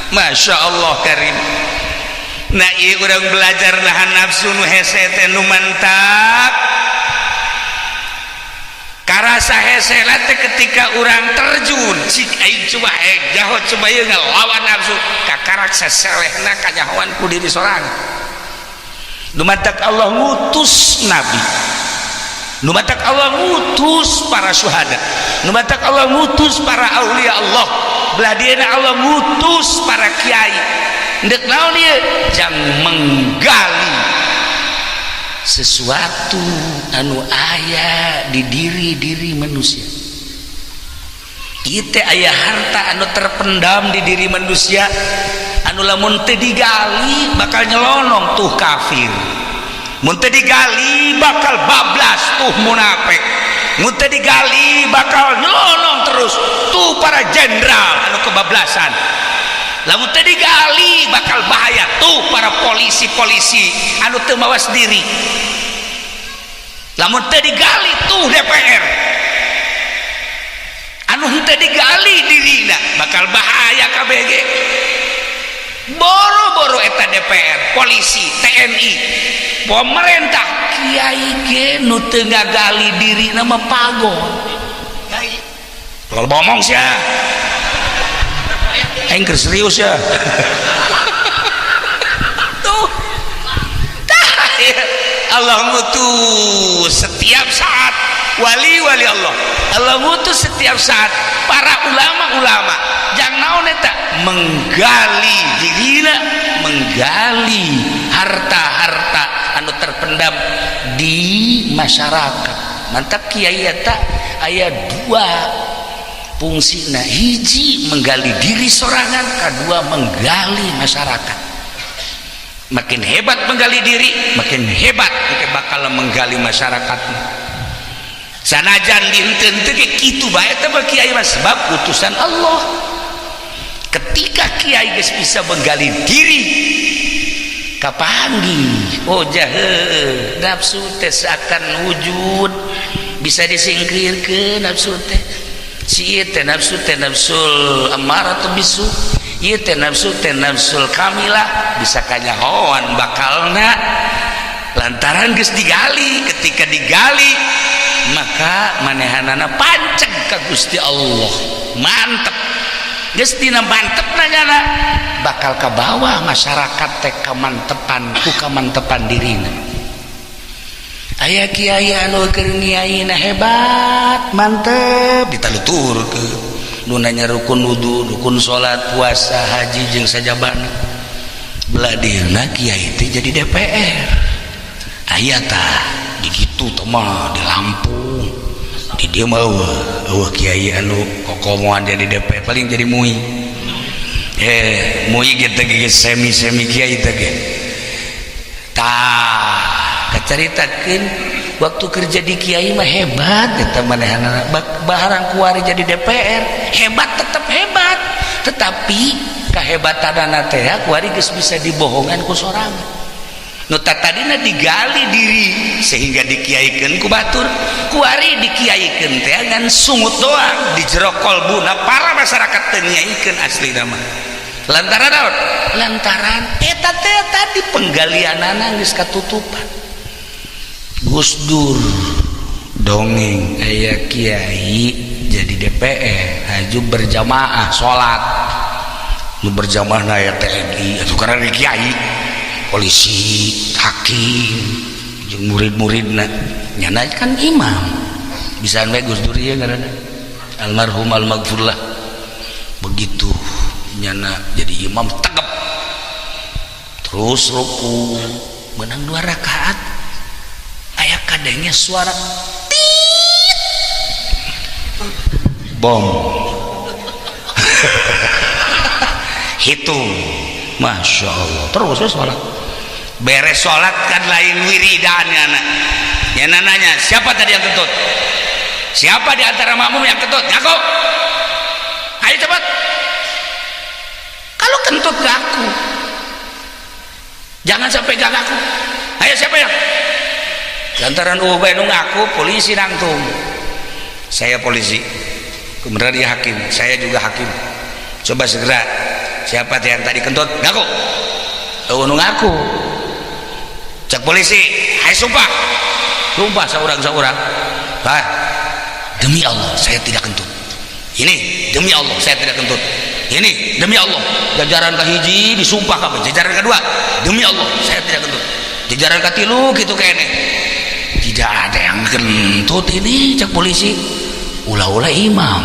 Masya Allah karim nah ieu urang belajar nahan nafsu nu hese teh nu mantap karasa hese teh ketika urang terjun cik aing coba jahot coba ieu ngelawan nafsu kakarak saselehna kanyahoan ku diri sorangan nu matak Allah ngutus nabi nu matak Allah ngutus para syuhada nu matak Allah ngutus para aulia Allah belah dieuna Allah ngutus para kiai ndek naon ieu jang menggali sesuatu anu aya di diri manusia ieu teh aya harta anu terpendam di diri manusia anu lamun teu digali bakal nyelonong tuh kafir mun teu digali bakal bablas tuh munafik mun teu digali bakal nyelonong terus tuh para jenderal anu kebablasan lamun teu digali bakal bahaya tuh para polisi-polisi anu teu mawas diri lamun teu digali tuh DPR anu henteu digali dirina bakal bahaya kabeh ge boro-boro eta DPR polisi TNI pemerintah kiai ge nu teu ngagali dirina mah pagon kalau ngomong sia aing keur serius ya tuh Allah ngutus setiap saat wali-wali Allah ngutus setiap saat para ulama-ulama jang naon eta menggali dirina menggali harta-harta anu terpendam di masyarakat mantap kiai eta aya dua fungsina hiji menggali diri sorangan kedua menggali masyarakat makin hebat menggali diri makin hebat engke bakal menggali masyarakat sanajan dihenteu ge kitu bae teh kiai mah sebab utusan Allah ketika kiai geus bisa menggali diri kapanggih oh jaheuh nafsu teh seakan wujud bisa disingkirkeun nafsu teh si teh nafsu teh nafsul ammaratu bisu ieu teh nafsul kamilah bisa kanyahoan bakalna lantaran geus digali ketika digali maka manehanana panceg ka Gusti Allah mantep geus dina mantep nanyana bakal ka bawah masyarakat teh kamantepan ku kamantepan dirina aya kiai anu keur ngiaina hebat mantep ditaluturkeun nu nanya rukun wudu rukun salat puasa haji jeung sajabana belah dieuna kiai teh jadi DPR aya tah di kitu teh mah di Lampung di dieu mah eueuh kiai anu kokomoan jadi DPR paling jadi MUI MUI ge teh semi kiai teh ge tah kacaritakeun waktu kerja di kiai mah hebat eta manehanana baharang kuari jadi DPR hebat tetap hebat tetapi kahebatanana teh kuari geus bisa dibohongan ku sorangan nu tadina digali diri sehingga dikiaikeun ku batur kuari dikiaikeun teh ngan sungut doang di jero kolbuna para masyarakat teu nyaikeun aslina mah lantaran naon lantaran eta teh tadi penggalianana geus katutupan Gus Dur dongeng aya kiai jadi DPR haju berjamaah sholat nu berjamaah na aya TNI atuh karena kiai polisi hakim jeung murid-muridna nyana kan imam bisa we Gus Dur ieu ngaranna almarhum almaghfurlah begitu nyana jadi imam tegep terus ruku menang 2 rakaat aya kadengnya suara tit bom hitung Masya Allah terus sholat beres sholat kan lain wiridan nyana nanya siapa tadi yang kentut siapa di antara makmum yang kentut ngaku ayo cepat kalau kentut ngaku jangan sampai gak ngaku ayo siapa yang lantaran ngaku polisi nangtung saya polisi kemudian dia hakim saya juga hakim coba segera siapa yang tadi kentut ngaku ngaku cek polisi hai sumpah seorang demi Allah saya tidak kentut ini demi Allah saya tidak kentut ini demi Allah jajaran kahiji disumpah kabeh jajaran kedua demi Allah saya tidak kentut jajaran katilu gitu kayaknya tidak ada yang kentut ini cek polisi ulah-ulah imam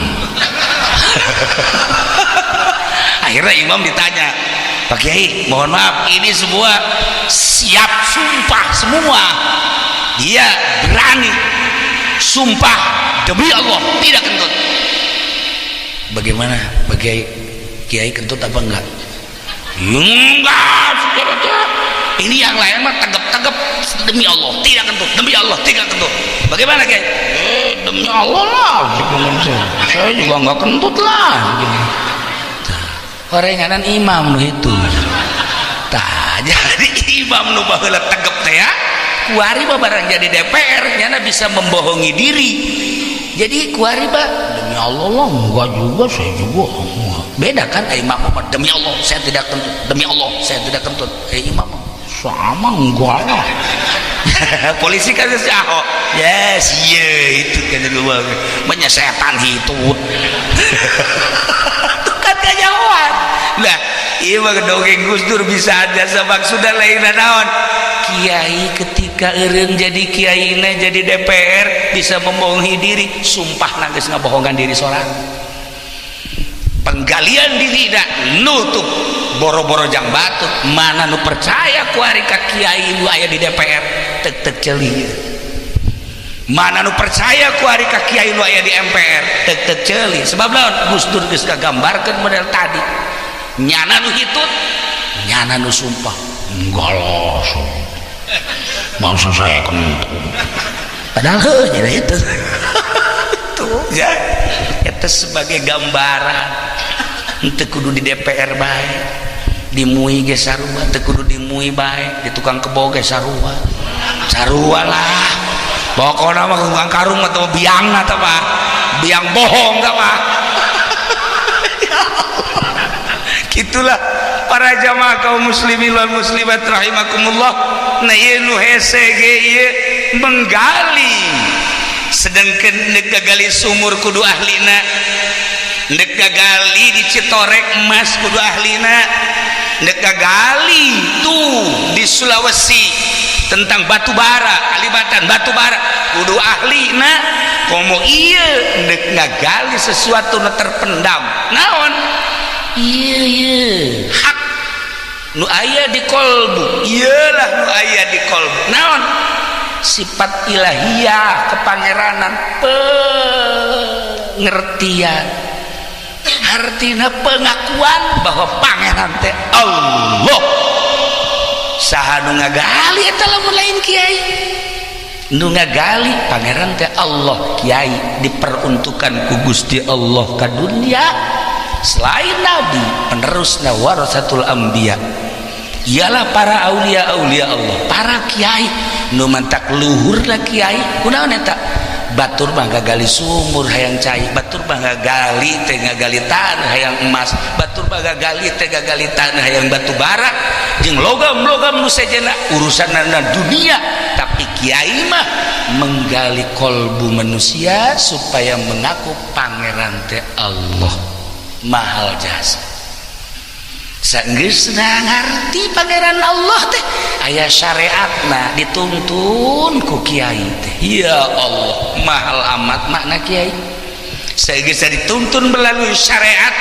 akhirnya imam ditanya Pak Kiai mohon maaf ini semua siap sumpah semua dia berani sumpah demi Allah tidak kentut bagaimana Pak Kiai kentut apa enggak ini yang lain mah tegap-tegap demi Allah tidak kentut demi Allah tidak kentut bagaimana Kiai demi Allah lah saya juga enggak kentut lah gorenganan imam nu itu tah jadi imam nu baheula tegep teh ya kuari mah barang jadi DPR nyana bisa membohongi diri jadi kuari mah demi Allah lah enggak juga saya juga beda kan imam mah demi Allah saya tidak kentut demi Allah saya tidak kentut imam sama enggak lah polisi kan ahok yes iya itu kan dulu menyesetan hitut kan kejauhan lah iya mah dongeng Gus Dur bisa ada sebab sudah lain naon kiai ketika eureung jadi kiaina jadi DPR bisa membohongi diri sumpah nangis ngabohongan diri sorang penggalian diri dak nutup boro-boro jang batut mana nu percaya ku ari ka kiai nu aya di DPR tek ceuli mana nu percaya ku ari ka kiai nu aya di MPR tek ceuli sebab naon Gus Dur geus ngagambarkeun model tadi nyana nu hitut nyana nu sumpah enggak lah bangsa saya kentut padahal heuh itu tuh ya itu sebagai gambaran teu kudu di DPR bae dimui ge sarua teu kudu dimui bae di tukang kebo ge sarua lah pokona mah tukang karung atau biang atau apa biang bohong enggak mah gitulah para jamaah kaum muslimin wal muslimat rahimakumullah na ieu nu hese ge ieu menggali sedengkeun neuk gagali sumur kudu ahlina neuk gagali di Citorek emas kudu ahlina neuk gagali tuh di Sulawesi tentang batu bara kalibatan batu bara kudu ahlina komo ieu neuk ngagali sesuatu nu terpendam naon ieu hak nu aya di kolbu iyalah nu aya di kolbu naon sifat ilahiyah kepangeranan pengertian artinya pengakuan bahwa pangeran teh Allah saha nu ngagali eta lamun lain kiai nu ngagali pangeran teh Allah kiai diperuntukkan ku Gusti Allah ka dunia selain nabi penerusna warasatul anbiya ialah para aulia-aulia Allah para kiai nu mantak luhurna kiai kunaon eta batur mah gagali sumur hayang cai batur mah gagali teh gagali tanah hayang emas batur mah gagali teh gagali tanah hayang batu bara jeung logam-logam nu sejenna urusanna dunia tapi tapi kiai mah menggali kolbu manusia supaya mengaku pangeran teh Allah mahal jasa. Saenggeus ngarti pangeran Allah teh aya syariatna dituntun ku kiai teh. Ya Allah, mahal amat makna kiai. Saenggeus dituntun melalui syariat,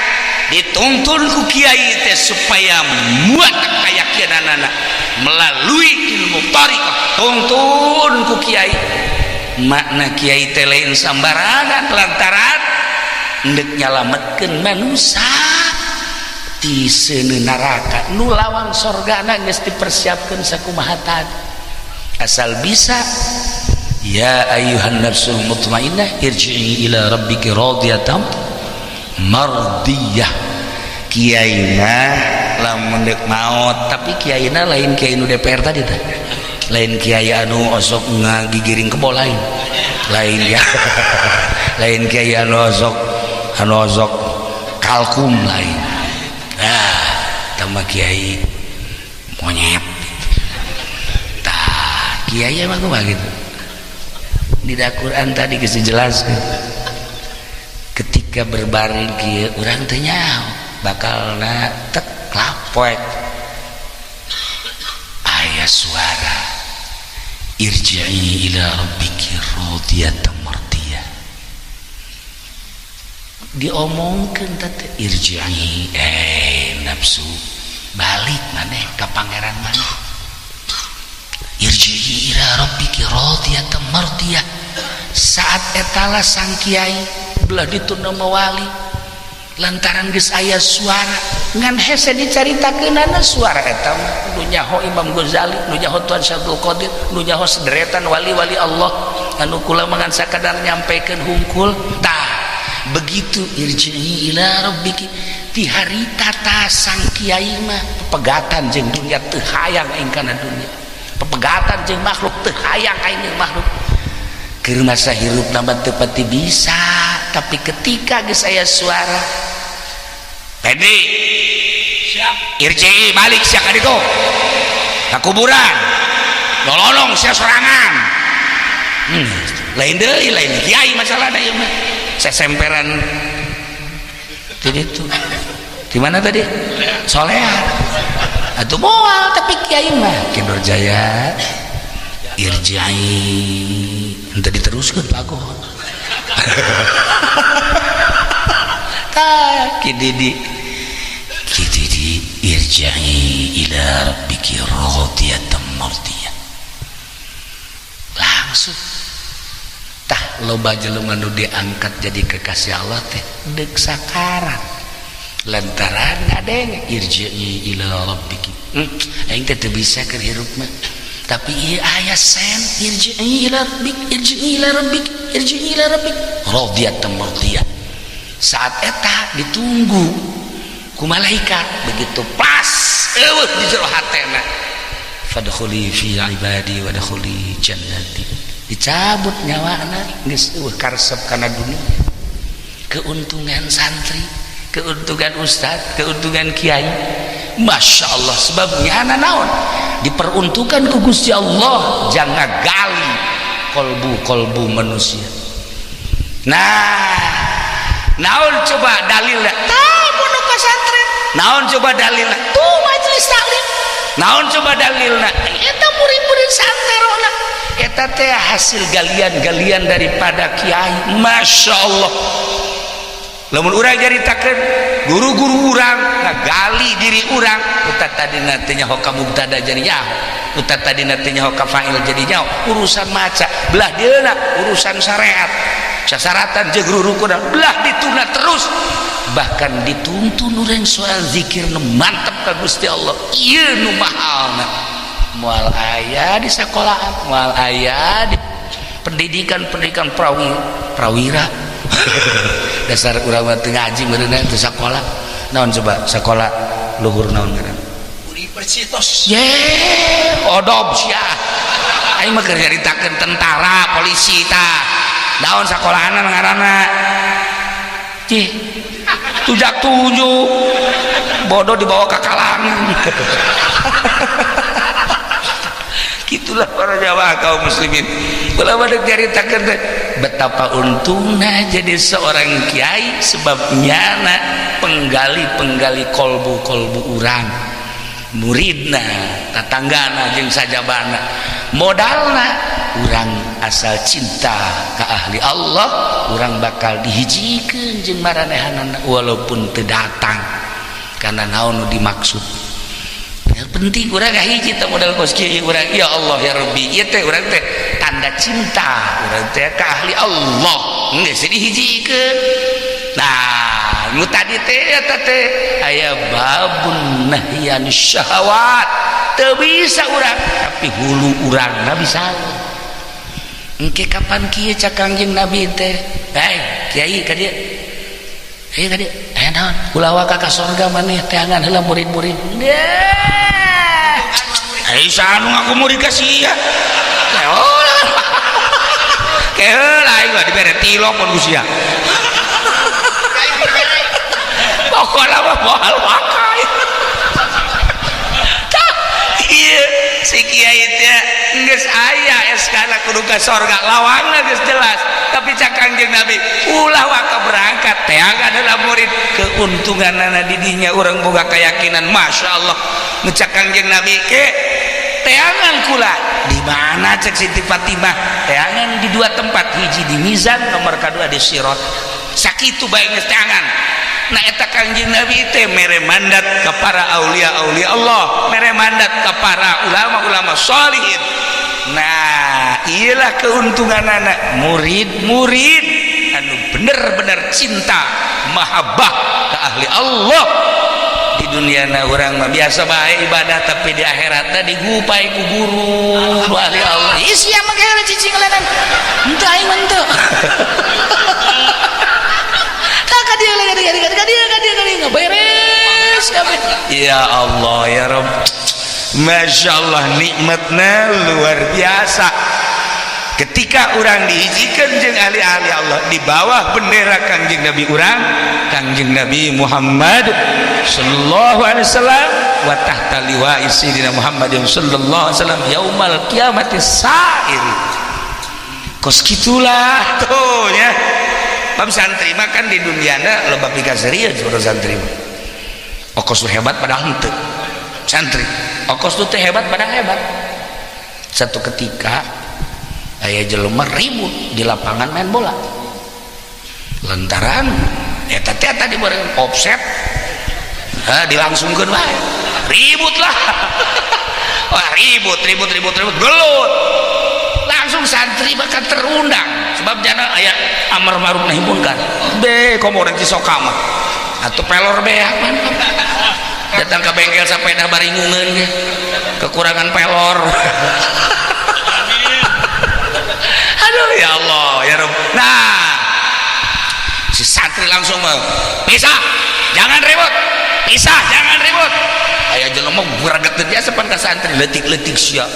dituntun ku kiai teh supaya muat keyakinanana melalui ilmu thariqah, tuntun ku kiai. Makna kiai teh lain sambarangan lantaran hendak nyalametkeun manusia ti seuneu neraka nu lawang sorgana geus dipersiapkeun sakumaha tadi asal bisa. Ya ayyuhan nafsul mutmainnah irji'i ila rabbiki radiyatan mardiyah. Kiaina lamun deuk maot, tapi kiaina lain kiai nu DPR tadi teh, lain kiai anu osok ngagigiring kebo lain ya lain kiai anu osok kalkum lain. Tambah kiai monyet. Tah, kiai emang kumaha gitu. Di Al-Qur'an tadi geus dijelaskeun. Ketika berbaring kieu urang teh nyaho bakalna tek lapoek. Aya suara irji'i ila rabbiki radiyatan mardiyah. Diomongkeun teh irji'i nafsu balik maneh ka pangeran maneh. Irji'i ila rabbiki radiyatan mardiyah. Saat etala sang kiai belah ditunda mawali lantaran geus aya suara ngan hese dicaritakeunana suara eta nu nyaho Imam Ghazali, nu nyaho Tuan Syabdul Qadir, nu nyaho sederetan wali-wali Allah anu kula mangan sakadar nyampikeun hungkul. Tah begitu irji'i ila rabbiki ti harita ta sang kiai mah pepegatan jeung dunia teu hayang aing kana dunia, pepegatan jeung makhluk teu hayang aing jeung makhluk. Keur masa hirup nambah teu pati bisa, tapi ketika geus aya suara Pedi siap irji'i balik sia ka ditu ka kuburan nolong sia sorangan. Lain deui lain kiai masalahna ieu mah sesemperan di itu di mana tadi solehan atuh moal tapi kiai mah Kindor Jaya irji'i ente diteruskeun pagon tah kididi irji'i ila rabbiki radiyatan mardiyah langsung. Tah loba jelema nu diangkat jadi kekasih Allah teh deuk sakarat lantaran ngadenge irji'i ila rabbiki. Aing teh teu bisa keur hirup mah, tapi ieu aya sen irji'i ila rabbiki irji'i ila rabbiki irji'i ila rabbiki radiyatan mardiyah. Saat eta ditunggu ku malaikat begitu pas eueuh di jero hatena fadkhuli fi ibadi wadkhuli jannati. Dicabut nyawana geus eueuh karesep kana dunia. Keuntungan santri, keuntungan ustad, keuntungan kiai, masya Allah. Sebabnya naon diperuntukkan ku Gusti Allah jangan gali kolbu manusia. Nah naon coba dalilna tah pondok pesantren, naon coba dalilna tuh majelis taklim, naon coba dalilna eta murid-murid santerona. Eta teh hasil galian-galian daripada kiai. Masya Allah. Lamun urang jaritakeun guru-guru urang ngagali diri urang, utat tadina teh nyaho ka mubtada jadi nyaho, utat tadina teh nyaho ka fa'il jadi nyaho. Urusan maca belah dieuna urusan syariat sasaratan jeung rukun belah dituna terus, bahkan dituntun urang soal zikir nu mantep ka Gusti Allah. Ieu nu mahalna moal aya di sekolahan, moal aya di pendidikan prawira dasar urang mah teu ngaji meureunna teu sakola. Naon coba sakola luhur naon ngaran universitas ye odob sia aing mah keur nyaritakeun tentara polisi tah naon sakolahanna ngaranna cih tujak tuju bodoh dibawa ke kalangan Gitulah para jamaah kaum muslimin. Kula badek nyaritakeun betapa untungna jadi seorang kiai, sebab nyana penggali kolbu urang, muridna, tatanggana jeung sajabana. Modalna urang asal cinta ka ahli Allah, urang bakal dihijikeun jeung maranehanana walaupun teu datang karena naon nu dimaksud. Penting urang hiji teh modal kos kieu urang, ya Allah ya Rabbi, ieu teh urang teh tanda cinta urang teh ka ahli Allah geus dihijikeun. Nah nu tadi teh eta teh aya babun nahyan syahwat, teu bisa urang, tapi hulu urangna bisa. Engke kapan kieu cak Kangjeng Nabi teh, kiai ka dieu, kiai ka dieu, naon kulawa ka sorga maneh teangan heula murid-murid. Sanu ngaku murid ka sia. Keheula aing mah dibere tilok pun ku sia. Pokona mah moal wakai. Ieu si kiai teh geus aya eskana kudu ka sorga, lawangna geus jelas. Tapi cak Kangjeng Nabi ulah waka berangkat teangan heula murid, keuntunganna di dinya urang boga keyakinan masyaallah. Ngecak Kangjeng Nabi ke teangan kula di mana cek Siti Fatimah, teangan di dua tempat, hiji di mizan, nomor kedua di sirat. Sakitu bae geus teangan. Nah eta Kangjeng Nabi teh mere mandat ka para aulia-aulia Allah, mere mandat ka para ulama-ulama sholihin. Nah iyalah keuntungan anak murid-murid anu bener-bener cinta mahabbah ka ahli Allah. Di dunia na orang mah biasa bae ibadah, tapi di akhiratna digupai ku guru nu ahli Allah. Isi mah geus cicing leunan. Henteu aing mah henteu. Dia beres kabeh. Ya Allah ya Rabb. Masya Allah nikmatna luar biasa. Ketika orang diizinkan jeung ahli-ahli Allah di bawah bendera Kangjeng Nabi urang, Kangjeng Nabi Muhammad sallallahu alaihi wasallam wa tahta liwa'i sayyidina Muhammadin sallallahu alaihi wasallam yaumal qiyamati sa'ir. Kos kitulah tuh ya. Pam santri mah kan di duniana loba pikaseureun saudara santri. Okos tuh hebat padahal henteu. Santri, okos tuh teh hebat padahal hebat. Satu ketika aya jelema ribut di lapangan main bola. Lantaran eta teh tadi bareng offset. Dilangsungkeun wae. Ribut lah. Wah, ribut gelut. Langsung santri bakal terundang sebab jana aya amar ma'ruf nahi munkar be komodeng ci sokama atuh pelor be apa datang ke bengkel sepeda baringungeun ge kekurangan pelor. Aduh ya Allah ya Rabb. Nah si santri langsung pisah jangan ribut, pisah jangan ribut. Aya jelema bergeut biasa pan ka santri leutik-leutik sia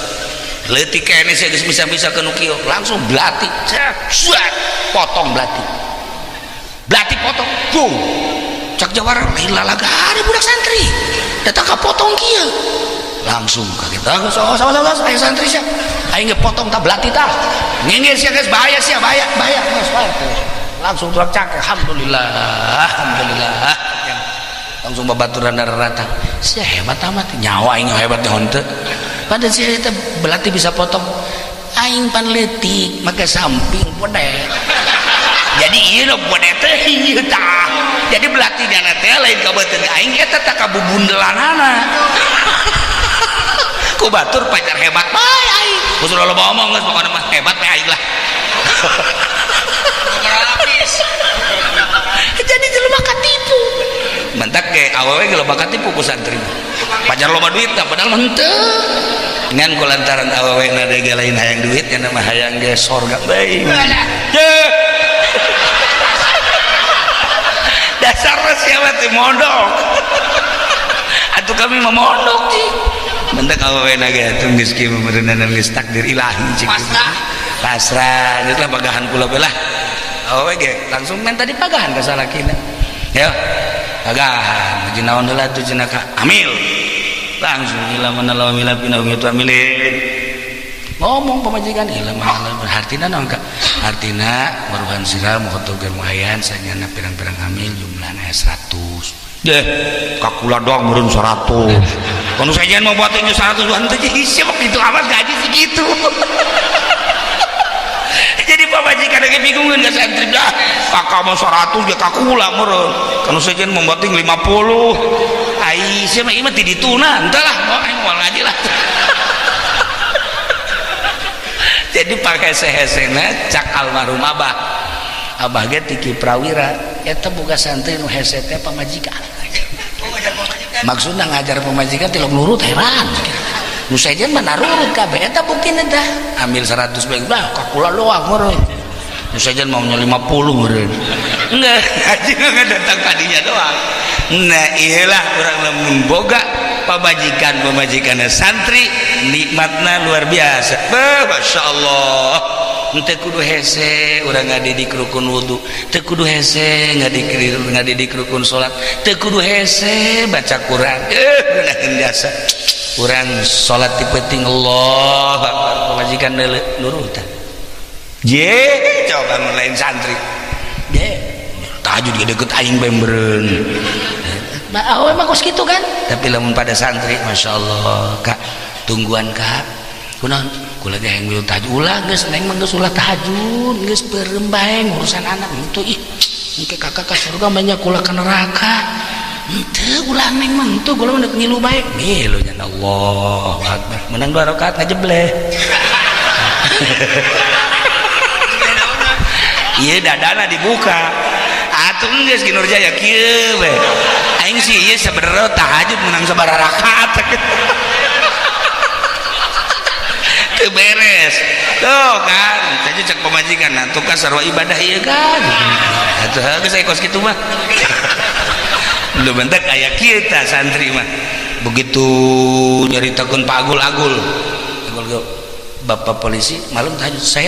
letik kene saya bisa ke nukio langsung belati potong belati potong boom cak jawara lalaga ada budak santri datang ke potong kia langsung kaget sama ayo santri sih ayo ngepotong tak belati tak ngingin sih guys bahaya langsung turak cak alhamdulillah langsung babaturan darah rata sih hebat amat nyawa ini hebatnya honte. Pada sih kita belati bisa potong aing pan leutik make samping podek. Jadi ieu lo podek teh ieu tah. Jadi belati nya teh lain ka beuteung aing eta teh ka bubundelanana. Ku batur pacar hebat bae aing. Kusur lo ngomong geus pokona mah hebat teh aing lah. Jadi jelema katipu. Mentak ge awewe ge loba katipu ku santri. Pacar loba duit padahal henteu. Ngan kulantaran awewe na dege lain hayang duit nya mah hayang ge sorga bae. Dasar siapa teh mondok. Atuh kami mah mondok sih. Mentak awewe na ge atuh geus kieu meureunan geus takdir ilahi cik. Pasrah geus lah pagahan kula belah. Awewe ge langsung minta dipagahan ka salakina. Ya. Pagahan jeung naon heula tuh cenah ka amil. Langsung ila manalawa mila pinau itu amilin ngomong pamajikan ieu mah hartina naon Kak hartina maruhan siram hotogeun muhayan sanyana pirang-pirang hamil jumlahna 100 deh kakula doang meureun 100 kono sajian mau buat 100 henteu hiji mah kitu amat gaji segitu jadi pamajikan lagi bingungin ke santri dah kakak mau 100 dia kakula meureun kono sajian mau buat 50 ai sia mah ieu mah ti dituna entahlah mau aing moal ngaji lah jadi pakai hese-hesena cak almarhum abah ge tiki prawira eta boga santri nu hese teh pamajikan maksudna ngajar pamajikan teh nurut heran nu sajen mah narurut kabeh eta buktina tah ambil 100 bae lah kakula doang meureun nu sajen mau 50 meureun enggak haji datang kadinya doang nah iyalah urang lamun boga pamajikan santri nikmatna luar biasa Masya Allah teu kudu hese urang ngadidik rukun wudu teu kudu hese ngadidik rukun salat teu kudu hese baca Quran urang biasa urang salat ti penting Allah pamajikan nurutan je coba lain santri je tahajud ge deukeut aing bae meureun emang kos gitu kan tapi lamun pada santri Masya Allah Kak tungguan Kak kunaon kula ge hayang milu tahajud ulah geus neng mah geus ulah tahajud geus beureum bae urusan anak itu ih engke kakak ka surga banyak kula ka neraka henteu ulah neng mah henteu kula mah ngilu bae ngilu nya Allah Akbar menang 2 rakaat ngajebleh ieu dadana dibuka atuh geus Kinurjaya kieu we aing sih ieu sabenerna tahajud menang sabaraha rakaat teu beres tuh kan tadi cek pamajikan nah tuh kan sarua ibadah ieu kan atuh geus aya kos kitu mah lu bentek aya kieu tah santri mah begitu nyaritakeun Pak Agul Bapak polisi malam tahajud saya